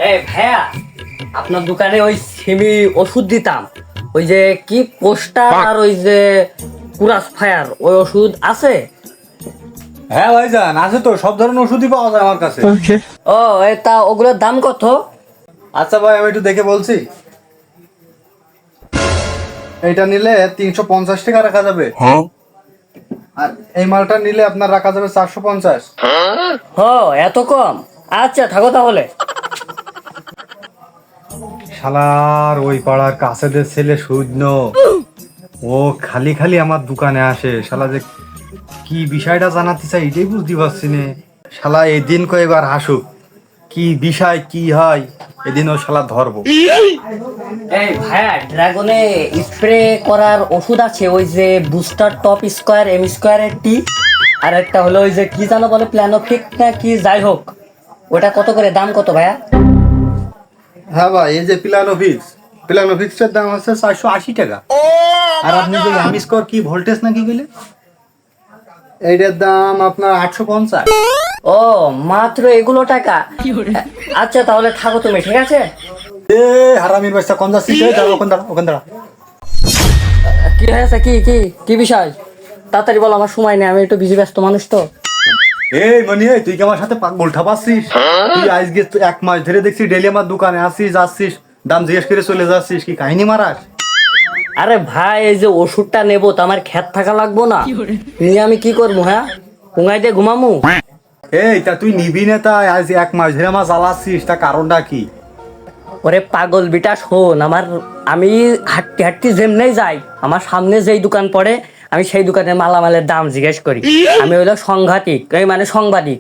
এই ভাইয়া, আপনার দোকানে ওই সিমি ওষুধ দিতাম, ওই যে কি পোস্টার আর ওই যে কুরাস ফায়ার, ওই ওষুধ আছে? হ্যাঁ ভাইজান, আছে তো, সব ধরনের ওষুধই পাওয়া যায় আমার কাছে। ও তা ওগুলোর দাম কত? আচ্ছা ভাই, আমি একটু দেখে বলছি। এইটা নিলে 350 টাকা রাখা যাবে, আর এই মালটা নিলে আপনার রাখা যাবে 450। ও এত কম? আচ্ছা থাকো তাহলে। শালার ওই পাড়ার কাছেদের ছেলে শূন্য, ও খালি খালি আমার দোকানে আসে। শালা যে কি বিষয়টা জানাতে চাই এটাই বুঝতে পারছি না। শালা এদিন কয়েকবার আসুক, কি বিষয় কি হয় এদিন ও শালা ধরবো। এই ভাইয়া, ড্রাগনে স্প্রে করার ওষুধ আছে, ওই যে বুস্টার টপ স্কোয়ার এম স্কোয়ারের টি, আর একটা হলো ওই যে কি জানো বলে প্ল্যানোফিক না কি, যাই হোক ওটা কত করে, দাম কত ভাইয়া? হ্যাঁ ভাই, এই যে প্লানোভিক্সের দাম আছে 480 টাকা। আর আপনি যে আমিস্কর কি ভোল্টেজ নাকি বলে, এইটার দাম আপনার 850। ও মাত্র এগুলো টাকা? আচ্ছা তাহলে থাকো তুমি, ঠিক আছে? এ হারামির বাচ্চা, কোন যাচ্ছিস? এই দাঁড়া, ওখান দাঁড়া, ওখান দাঁড়া। কি হয়েছে, কি কি কি বিষয়? তাড়াতাড়ি বলো, আমার সময় নেই, আমি একটু বিজি ব্যস্ত মানুষ তো। এই মনি, এই তুই কি আমার সাথে পাগল ঠাপাচ্ছিস? তুই আজকে তো 1 মাস ধরে দেখছি ডেলি আমার দোকানে আসিস, যাচ্ছিস, দাম জিজ্ঞেস করে চলে যাচ্ছিস, কি কাহিনী মারাস? আরে ভাই, এই যে ওষুধটা নেবো তো আমার খ্যাত থাকা লাগবো না? নিয়ে আমি কি করবো? হ্যাঁ, পুঙ্গাই দিয়ে ঘুমামু? এই তা তুই নিবি না, তা আজ 1 মাস ধরে আমার জ্বালাচ্ছিস, তা কারণটা কি? ওরে পাগল বিটা, শোন আমার, আমি হাঁটতে হাঁটতে যেমনেই যাই, আমার সামনে যেই দোকান পড়ে আমি সেই দোকানের মালামালের দাম জিজ্ঞেস করি। আমি হইলো সাংঘাতিক, এই মানে সাংবাদিক।